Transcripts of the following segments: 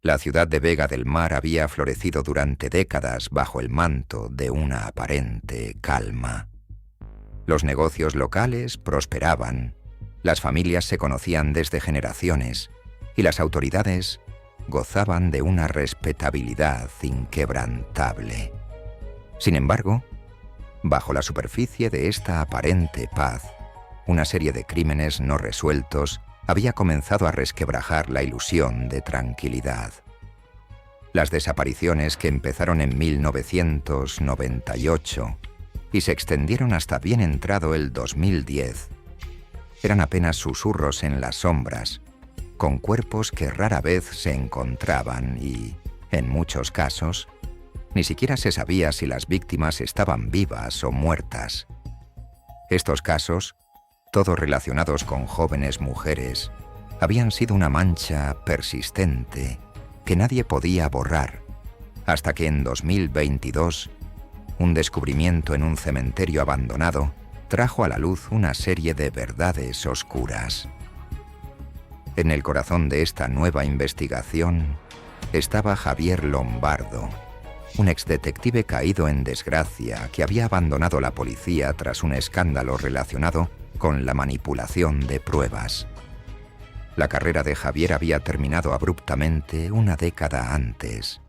La ciudad de Vega del Mar había florecido durante décadas bajo el manto de una aparente calma. Los negocios locales prosperaban, las familias se conocían desde generaciones y las autoridades gozaban de una respetabilidad inquebrantable. Sin embargo, bajo la superficie de esta aparente paz, una serie de crímenes no resueltos había comenzado a resquebrajar la ilusión de tranquilidad. Las desapariciones que empezaron en 1998 y se extendieron hasta bien entrado el 2010 eran apenas susurros en las sombras, con cuerpos que rara vez se encontraban y, en muchos casos, ni siquiera se sabía si las víctimas estaban vivas o muertas. Estos casos, todos relacionados con jóvenes mujeres, habían sido una mancha persistente que nadie podía borrar, hasta que en 2022, un descubrimiento en un cementerio abandonado trajo a la luz una serie de verdades oscuras. En el corazón de esta nueva investigación estaba Javier Lombardo, un exdetective caído en desgracia que había abandonado la policía tras un escándalo relacionado con la manipulación de pruebas. La carrera de Javier había terminado abruptamente una década antes,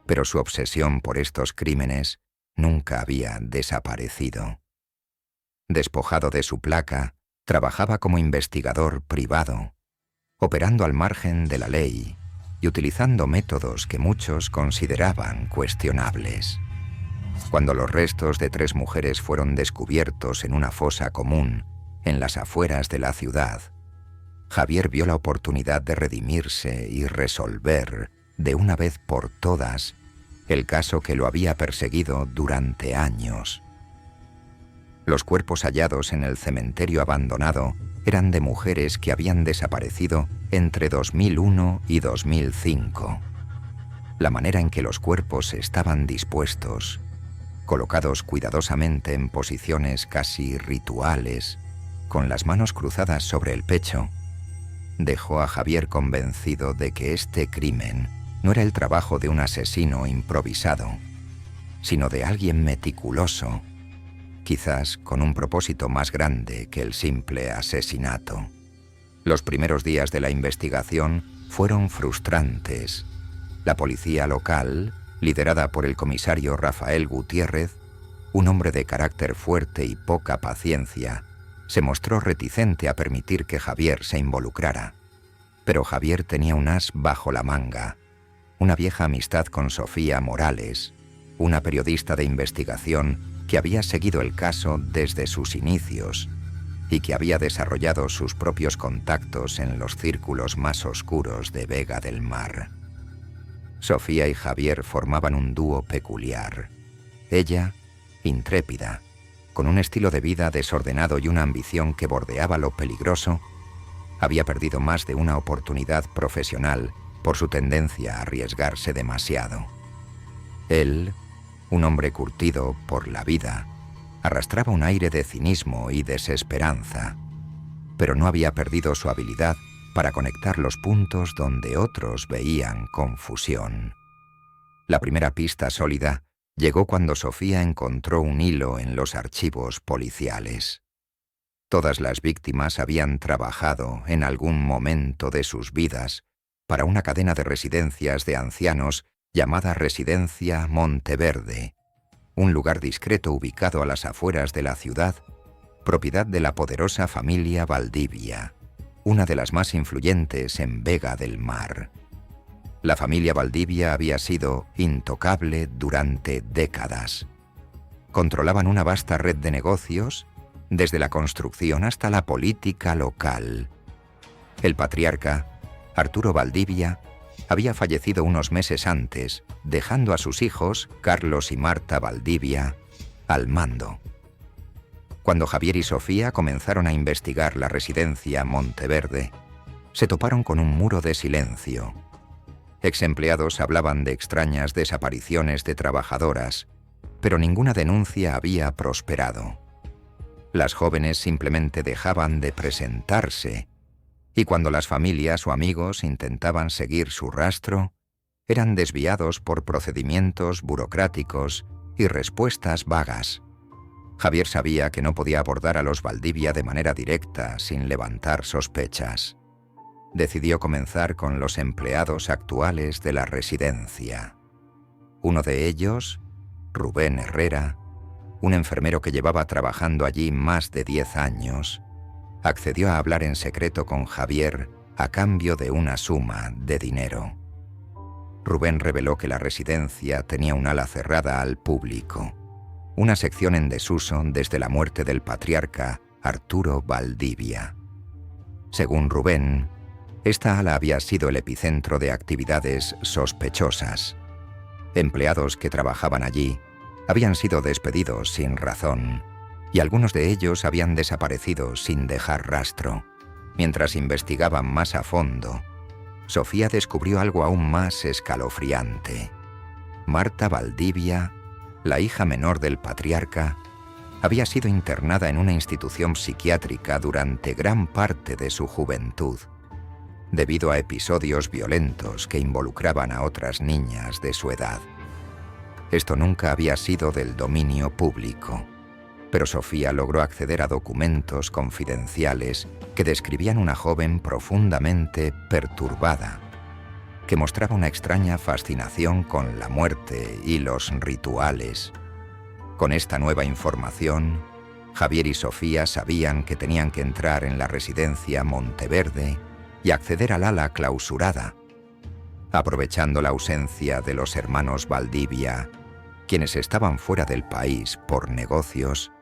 pero su obsesión por estos crímenes nunca había desaparecido. Despojado de su placa, trabajaba como investigador privado, operando al margen de la ley y utilizando métodos que muchos consideraban cuestionables. Cuando los restos de 3 mujeres fueron descubiertos en una fosa común en las afueras de la ciudad, Javier vio la oportunidad de redimirse y resolver, de una vez por todas, el caso que lo había perseguido durante años. Los cuerpos hallados en el cementerio abandonado eran de mujeres que habían desaparecido entre 2001 y 2005. La manera en que los cuerpos estaban dispuestos, colocados cuidadosamente en posiciones casi rituales, con las manos cruzadas sobre el pecho, dejó a Javier convencido de que este crimen no era el trabajo de un asesino improvisado, sino de alguien meticuloso, quizás con un propósito más grande que el simple asesinato. Los primeros días de la investigación fueron frustrantes. La policía local, liderada por el comisario Rafael Gutiérrez, un hombre de carácter fuerte y poca paciencia, se mostró reticente a permitir que Javier se involucrara. Pero Javier tenía un as bajo la manga, una vieja amistad con Sofía Morales, una periodista de investigación que había seguido el caso desde sus inicios y que había desarrollado sus propios contactos en los círculos más oscuros de Vega del Mar. Sofía y Javier formaban un dúo peculiar. Ella, intrépida, con un estilo de vida desordenado y una ambición que bordeaba lo peligroso, había perdido más de una oportunidad profesional por su tendencia a arriesgarse demasiado. Él, un hombre curtido por la vida, arrastraba un aire de cinismo y desesperanza, pero no había perdido su habilidad para conectar los puntos donde otros veían confusión. La primera pista sólida llegó cuando Sofía encontró un hilo en los archivos policiales. Todas las víctimas habían trabajado en algún momento de sus vidas para una cadena de residencias de ancianos llamada Residencia Monteverde, un lugar discreto ubicado a las afueras de la ciudad, propiedad de la poderosa familia Valdivia, una de las más influyentes en Vega del Mar. La familia Valdivia había sido intocable durante décadas. Controlaban una vasta red de negocios, desde la construcción hasta la política local. El patriarca, Arturo Valdivia, había fallecido unos meses antes, dejando a sus hijos, Carlos y Marta Valdivia, al mando. Cuando Javier y Sofía comenzaron a investigar la residencia Monteverde, se toparon con un muro de silencio. Exempleados hablaban de extrañas desapariciones de trabajadoras, pero ninguna denuncia había prosperado. Las jóvenes simplemente dejaban de presentarse, y cuando las familias o amigos intentaban seguir su rastro, eran desviados por procedimientos burocráticos y respuestas vagas. Javier sabía que no podía abordar a los Valdivia de manera directa sin levantar sospechas. Decidió comenzar con los empleados actuales de la residencia. Uno de ellos, Rubén Herrera, un enfermero que llevaba trabajando allí más de 10 años, accedió a hablar en secreto con Javier a cambio de una suma de dinero. Rubén reveló que la residencia tenía un ala cerrada al público, una sección en desuso desde la muerte del patriarca Arturo Valdivia. Según Rubén, esta ala había sido el epicentro de actividades sospechosas. Empleados que trabajaban allí habían sido despedidos sin razón, y algunos de ellos habían desaparecido sin dejar rastro. Mientras investigaban más a fondo, Sofía descubrió algo aún más escalofriante. Marta Valdivia, la hija menor del patriarca, había sido internada en una institución psiquiátrica durante gran parte de su juventud, debido a episodios violentos que involucraban a otras niñas de su edad. Esto nunca había sido del dominio público, pero Sofía logró acceder a documentos confidenciales que describían una joven profundamente perturbada, que mostraba una extraña fascinación con la muerte y los rituales. Con esta nueva información, Javier y Sofía sabían que tenían que entrar en la residencia Monteverde y acceder al ala clausurada. Aprovechando la ausencia de los hermanos Valdivia, quienes estaban fuera del país por negocios,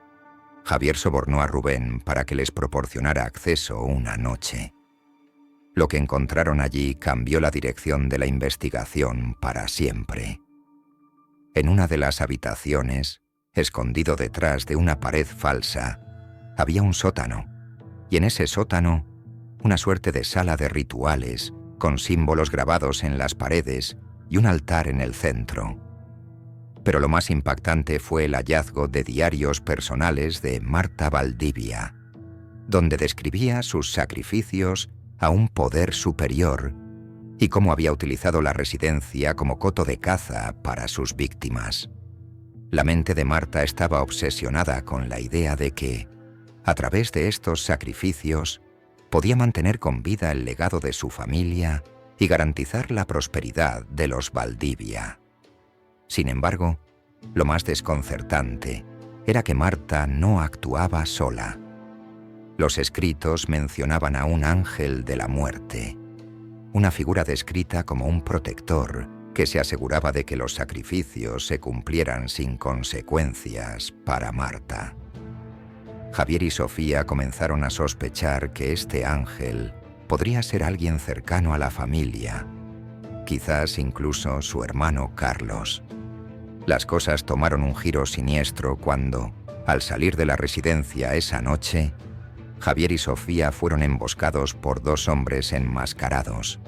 Javier sobornó a Rubén para que les proporcionara acceso una noche. Lo que encontraron allí cambió la dirección de la investigación para siempre. En una de las habitaciones, escondido detrás de una pared falsa, había un sótano, y en ese sótano, una suerte de sala de rituales con símbolos grabados en las paredes y un altar en el centro. Pero lo más impactante fue el hallazgo de diarios personales de Marta Valdivia, donde describía sus sacrificios a un poder superior y cómo había utilizado la residencia como coto de caza para sus víctimas. La mente de Marta estaba obsesionada con la idea de que, a través de estos sacrificios, podía mantener con vida el legado de su familia y garantizar la prosperidad de los Valdivia. Sin embargo, lo más desconcertante era que Marta no actuaba sola. Los escritos mencionaban a un ángel de la muerte, una figura descrita como un protector que se aseguraba de que los sacrificios se cumplieran sin consecuencias para Marta. Javier y Sofía comenzaron a sospechar que este ángel podría ser alguien cercano a la familia, quizás incluso su hermano Carlos. Las cosas tomaron un giro siniestro cuando, al salir de la residencia esa noche, Javier y Sofía fueron emboscados por dos hombres enmascarados.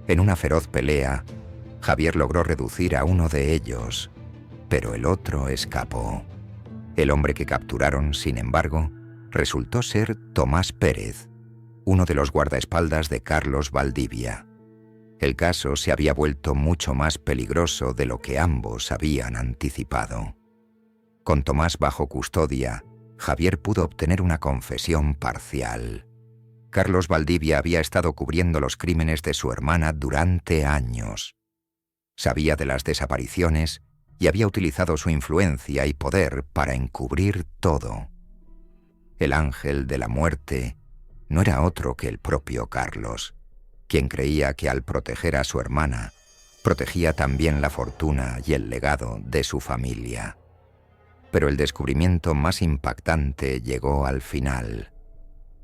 En una feroz pelea, Javier logró reducir a uno de ellos, pero el otro escapó. El hombre que capturaron, sin embargo, resultó ser Tomás Pérez, uno de los guardaespaldas de Carlos Valdivia. El caso se había vuelto mucho más peligroso de lo que ambos habían anticipado. Con Tomás bajo custodia, Javier pudo obtener una confesión parcial. Carlos Valdivia había estado cubriendo los crímenes de su hermana durante años. Sabía de las desapariciones y había utilizado su influencia y poder para encubrir todo. El ángel de la muerte no era otro que el propio Carlos, quien creía que al proteger a su hermana, protegía también la fortuna y el legado de su familia. Pero el descubrimiento más impactante llegó al final.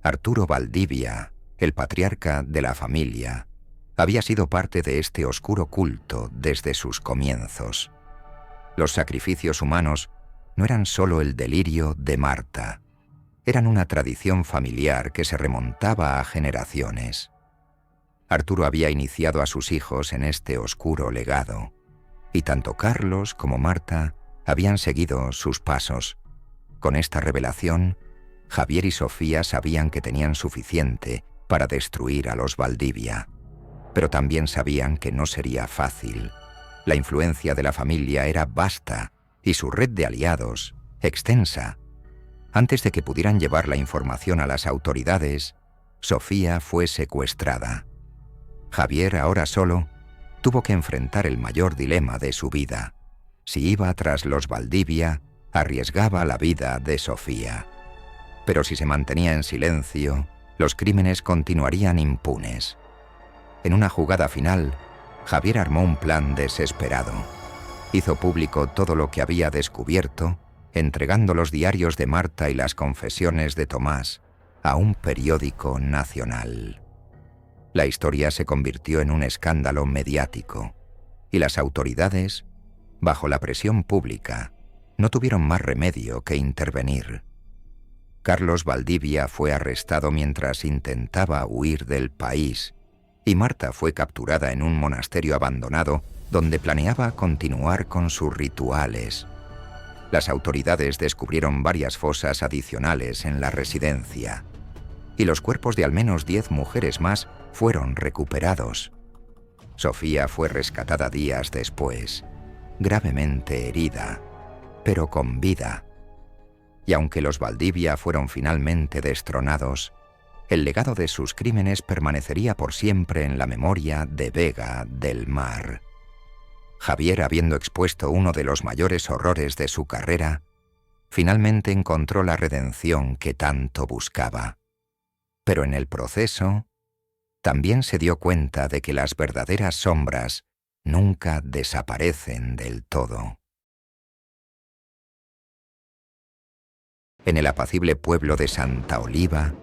Arturo Valdivia, el patriarca de la familia, había sido parte de este oscuro culto desde sus comienzos. Los sacrificios humanos no eran solo el delirio de Marta, eran una tradición familiar que se remontaba a generaciones. Arturo había iniciado a sus hijos en este oscuro legado, y tanto Carlos como Marta habían seguido sus pasos. Con esta revelación, Javier y Sofía sabían que tenían suficiente para destruir a los Valdivia. Pero también sabían que no sería fácil. La influencia de la familia era vasta y su red de aliados extensa. Antes de que pudieran llevar la información a las autoridades, Sofía fue secuestrada. Javier, ahora solo, tuvo que enfrentar el mayor dilema de su vida. Si iba tras los Valdivia, arriesgaba la vida de Sofía. Pero si se mantenía en silencio, los crímenes continuarían impunes. En una jugada final, Javier armó un plan desesperado. Hizo público todo lo que había descubierto, entregando los diarios de Marta y las confesiones de Tomás a un periódico nacional. La historia se convirtió en un escándalo mediático, y las autoridades, bajo la presión pública, no tuvieron más remedio que intervenir. Carlos Valdivia fue arrestado mientras intentaba huir del país, y Marta fue capturada en un monasterio abandonado donde planeaba continuar con sus rituales. Las autoridades descubrieron varias fosas adicionales en la residencia, y los cuerpos de al menos 10 mujeres más fueron recuperados. Sofía fue rescatada días después, gravemente herida, pero con vida. Y aunque los Valdivia fueron finalmente destronados, el legado de sus crímenes permanecería por siempre en la memoria de Vega del Mar. Javier, habiendo expuesto uno de los mayores horrores de su carrera, finalmente encontró la redención que tanto buscaba. Pero en el proceso, también se dio cuenta de que las verdaderas sombras nunca desaparecen del todo. En el apacible pueblo de Santa Oliva,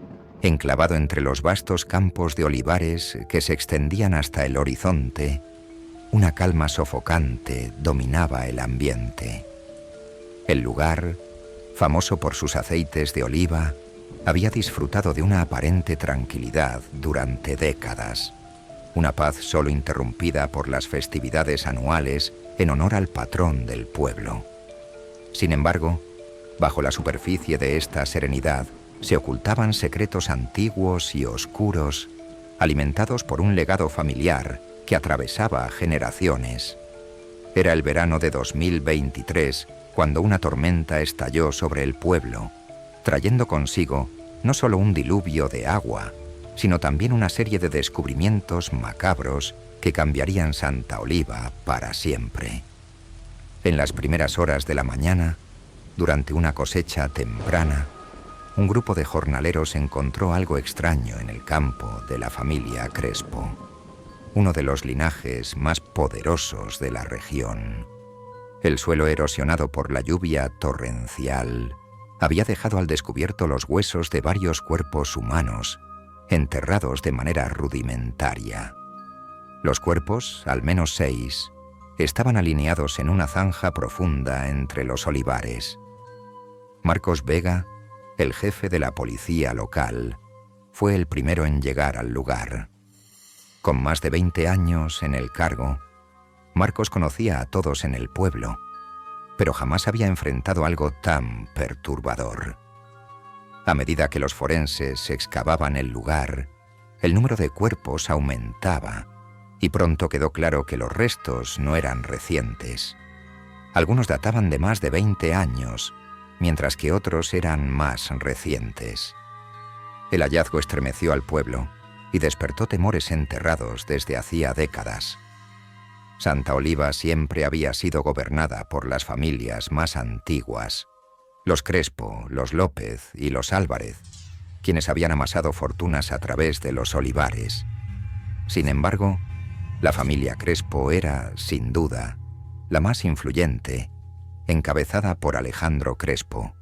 enclavado entre los vastos campos de olivares que se extendían hasta el horizonte, una calma sofocante dominaba el ambiente. El lugar, famoso por sus aceites de oliva, había disfrutado de una aparente tranquilidad durante décadas, una paz solo interrumpida por las festividades anuales en honor al patrón del pueblo. Sin embargo, bajo la superficie de esta serenidad se ocultaban secretos antiguos y oscuros, alimentados por un legado familiar que atravesaba generaciones. Era el verano de 2023 cuando una tormenta estalló sobre el pueblo, trayendo consigo no solo un diluvio de agua, sino también una serie de descubrimientos macabros que cambiarían Santa Oliva para siempre. En las primeras horas de la mañana, durante una cosecha temprana, un grupo de jornaleros encontró algo extraño en el campo de la familia Crespo, uno de los linajes más poderosos de la región. El suelo erosionado por la lluvia torrencial había dejado al descubierto los huesos de varios cuerpos humanos, enterrados de manera rudimentaria. Los cuerpos, al menos 6, estaban alineados en una zanja profunda entre los olivares. Marcos Vega, el jefe de la policía local, fue el primero en llegar al lugar. Con más de 20 años en el cargo, Marcos conocía a todos en el pueblo, pero jamás había enfrentado algo tan perturbador. A medida que los forenses excavaban el lugar, el número de cuerpos aumentaba, y pronto quedó claro que los restos no eran recientes. Algunos databan de más de 20 años, mientras que otros eran más recientes. El hallazgo estremeció al pueblo y despertó temores enterrados desde hacía décadas. Santa Oliva siempre había sido gobernada por las familias más antiguas, los Crespo, los López y los Álvarez, quienes habían amasado fortunas a través de los olivares. Sin embargo, la familia Crespo era, sin duda, la más influyente, encabezada por Alejandro Crespo,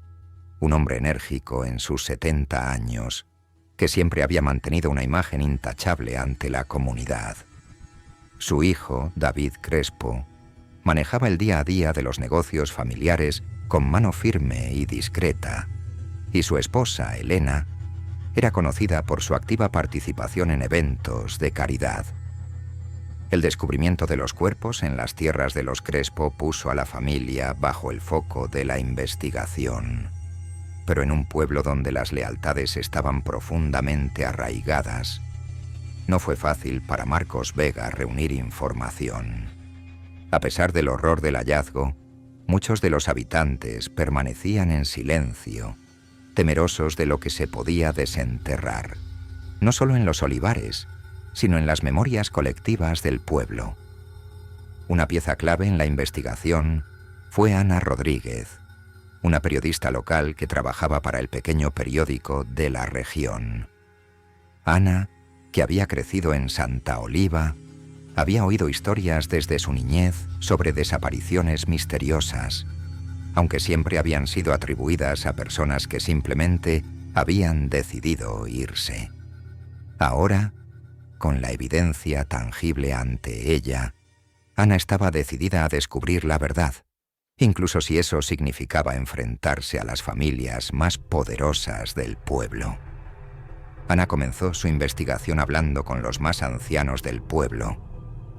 un hombre enérgico en sus 70 años, que siempre había mantenido una imagen intachable ante la comunidad. Su hijo, David Crespo, manejaba el día a día de los negocios familiares con mano firme y discreta, y su esposa, Elena, era conocida por su activa participación en eventos de caridad. El descubrimiento de los cuerpos en las tierras de los Crespo puso a la familia bajo el foco de la investigación. Pero en un pueblo donde las lealtades estaban profundamente arraigadas, No fue fácil para Marcos Vega reunir información. A pesar del horror del hallazgo, muchos de los habitantes permanecían en silencio, temerosos de lo que se podía desenterrar, no solo en los olivares, sino en las memorias colectivas del pueblo. Una pieza clave en la investigación fue Ana Rodríguez, una periodista local que trabajaba para el pequeño periódico de la región. Ana, que había crecido en Santa Oliva, había oído historias desde su niñez sobre desapariciones misteriosas, aunque siempre habían sido atribuidas a personas que simplemente habían decidido irse. Ahora, con la evidencia tangible ante ella, Ana estaba decidida a descubrir la verdad, incluso si eso significaba enfrentarse a las familias más poderosas del pueblo. Ana comenzó su investigación hablando con los más ancianos del pueblo,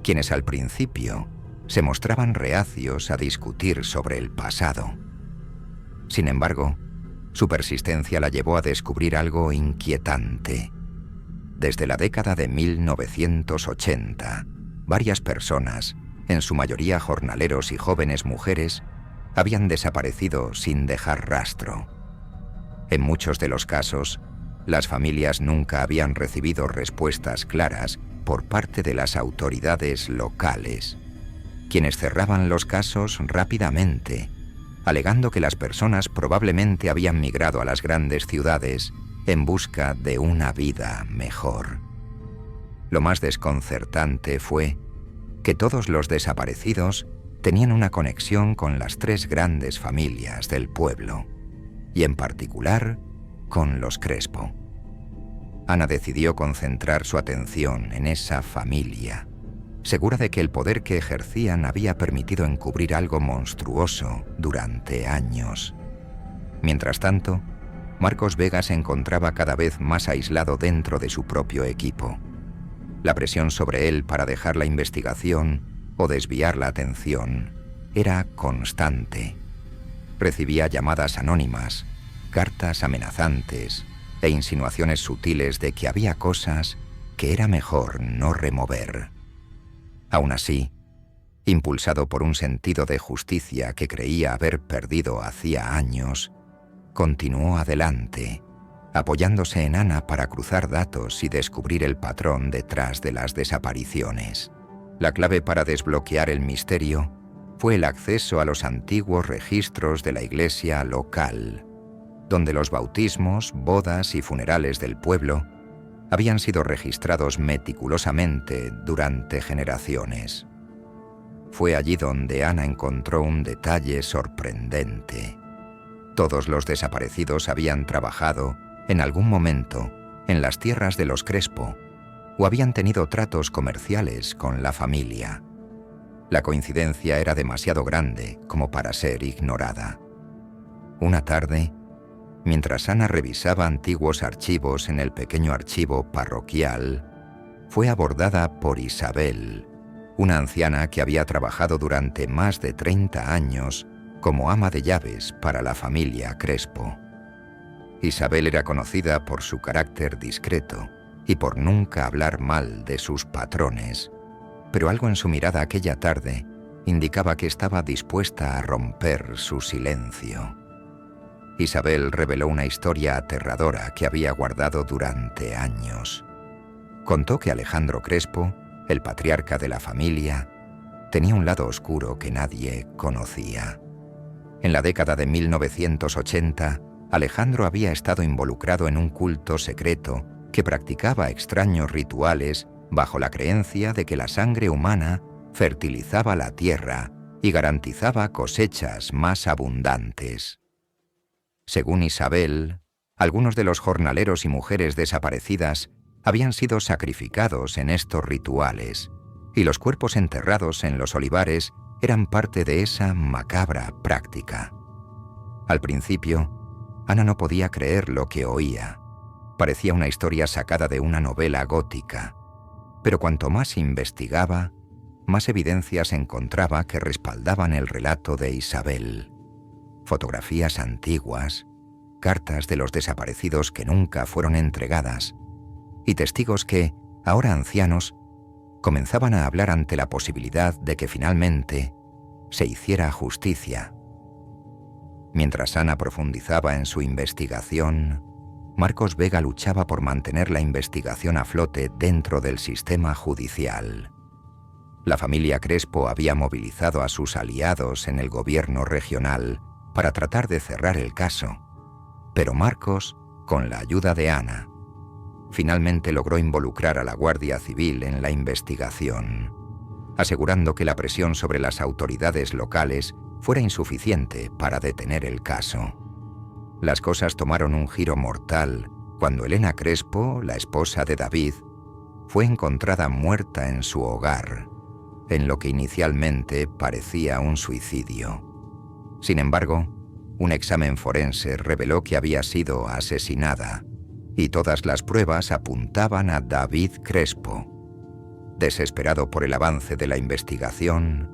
quienes al principio se mostraban reacios a discutir sobre el pasado. Sin embargo, su persistencia la llevó a descubrir algo inquietante. Desde la década de 1980, varias personas, en su mayoría jornaleros y jóvenes mujeres, habían desaparecido sin dejar rastro. En muchos de los casos, las familias nunca habían recibido respuestas claras por parte de las autoridades locales, quienes cerraban los casos rápidamente, alegando que las personas probablemente habían migrado a las grandes ciudades en busca de una vida mejor. Lo más desconcertante fue que todos los desaparecidos tenían una conexión con las tres grandes familias del pueblo, y en particular con los Crespo. Ana decidió concentrar su atención en esa familia, segura de que el poder que ejercían había permitido encubrir algo monstruoso durante años. Mientras tanto, Marcos Vega se encontraba cada vez más aislado dentro de su propio equipo. La presión sobre él para dejar la investigación o desviar la atención era constante. Recibía llamadas anónimas, cartas amenazantes e insinuaciones sutiles de que había cosas que era mejor no remover. Aún así, impulsado por un sentido de justicia que creía haber perdido hacía años, continuó adelante, apoyándose en Ana para cruzar datos y descubrir el patrón detrás de las desapariciones. La clave para desbloquear el misterio fue el acceso a los antiguos registros de la iglesia local, donde los bautismos, bodas y funerales del pueblo habían sido registrados meticulosamente durante generaciones. Fue allí donde Ana encontró un detalle sorprendente. Todos los desaparecidos habían trabajado, en algún momento, en las tierras de los Crespo, o habían tenido tratos comerciales con la familia. La coincidencia era demasiado grande como para ser ignorada. Una tarde, mientras Ana revisaba antiguos archivos en el pequeño archivo parroquial, fue abordada por Isabel, una anciana que había trabajado durante más de 30 años como ama de llaves para la familia Crespo. Isabel era conocida por su carácter discreto y por nunca hablar mal de sus patrones, pero algo en su mirada aquella tarde indicaba que estaba dispuesta a romper su silencio. Isabel reveló una historia aterradora que había guardado durante años. Contó que Alejandro Crespo, el patriarca de la familia, tenía un lado oscuro que nadie conocía. En la década de 1980, Alejandro había estado involucrado en un culto secreto que practicaba extraños rituales bajo la creencia de que la sangre humana fertilizaba la tierra y garantizaba cosechas más abundantes. Según Isabel, algunos de los jornaleros y mujeres desaparecidas habían sido sacrificados en estos rituales, y los cuerpos enterrados en los olivares eran parte de esa macabra práctica. Al principio, Ana no podía creer lo que oía. Parecía una historia sacada de una novela gótica, pero cuanto más investigaba, más evidencias encontraba que respaldaban el relato de Isabel. Fotografías antiguas, cartas de los desaparecidos que nunca fueron entregadas, y testigos que, ahora ancianos, comenzaban a hablar ante la posibilidad de que finalmente se hiciera justicia. Mientras Ana profundizaba en su investigación, Marcos Vega luchaba por mantener la investigación a flote dentro del sistema judicial. La familia Crespo había movilizado a sus aliados en el gobierno regional para tratar de cerrar el caso, pero Marcos, con la ayuda de Ana, finalmente logró involucrar a la Guardia Civil en la investigación, asegurando que la presión sobre las autoridades locales fuera insuficiente para detener el caso. Las cosas tomaron un giro mortal cuando Elena Crespo, la esposa de David, fue encontrada muerta en su hogar, en lo que inicialmente parecía un suicidio. Sin embargo, un examen forense reveló que había sido asesinada, y todas las pruebas apuntaban a David Crespo. Desesperado por el avance de la investigación,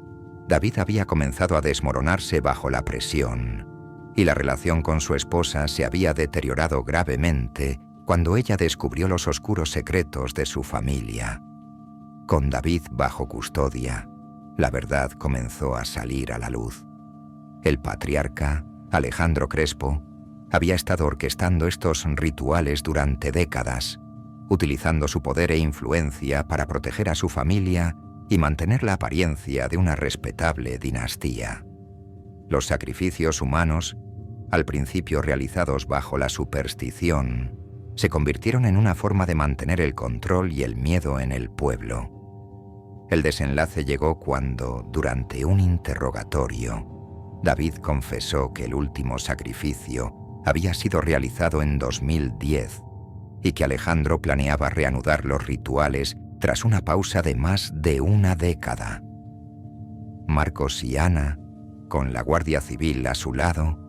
David había comenzado a desmoronarse bajo la presión, y la relación con su esposa se había deteriorado gravemente cuando ella descubrió los oscuros secretos de su familia. Con David bajo custodia, la verdad comenzó a salir a la luz. El patriarca, Alejandro Crespo, había estado orquestando estos rituales durante décadas, utilizando su poder e influencia para proteger a su familia y mantener la apariencia de una respetable dinastía. Los sacrificios humanos, al principio realizados bajo la superstición, se convirtieron en una forma de mantener el control y el miedo en el pueblo. El desenlace llegó cuando, durante un interrogatorio, David confesó que el último sacrificio había sido realizado en 2010 y que Alejandro planeaba reanudar los rituales tras una pausa de más de una década. Marcos y Ana, con la Guardia Civil a su lado,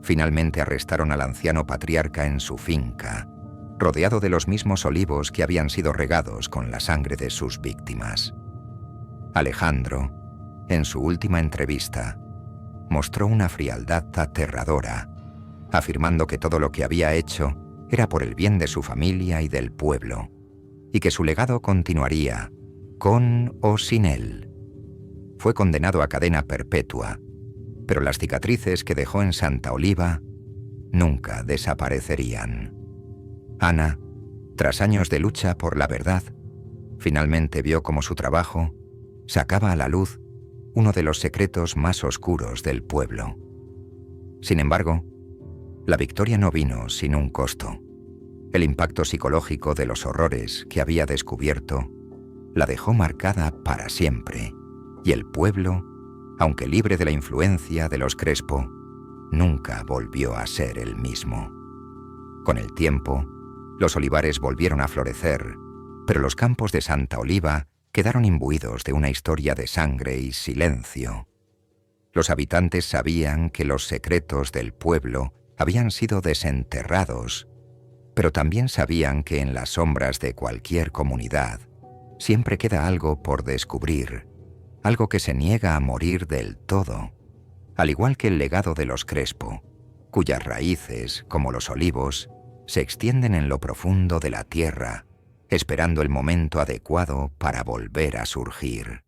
finalmente arrestaron al anciano patriarca en su finca, rodeado de los mismos olivos que habían sido regados con la sangre de sus víctimas. Alejandro, en su última entrevista, mostró una frialdad aterradora, afirmando que todo lo que había hecho era por el bien de su familia y del pueblo, y que su legado continuaría, con o sin él. Fue condenado a cadena perpetua, pero las cicatrices que dejó en Santa Oliva nunca desaparecerían. Ana, tras años de lucha por la verdad, finalmente vio cómo su trabajo sacaba a la luz uno de los secretos más oscuros del pueblo. Sin embargo, la victoria no vino sin un costo. El impacto psicológico de los horrores que había descubierto la dejó marcada para siempre, y el pueblo, aunque libre de la influencia de los Crespo, nunca volvió a ser el mismo. Con el tiempo, los olivares volvieron a florecer, pero los campos de Santa Oliva quedaron imbuidos de una historia de sangre y silencio. Los habitantes sabían que los secretos del pueblo habían sido desenterrados, pero también sabían que en las sombras de cualquier comunidad siempre queda algo por descubrir, algo que se niega a morir del todo, al igual que el legado de los Crespo, cuyas raíces, como los olivos, se extienden en lo profundo de la tierra, esperando el momento adecuado para volver a surgir.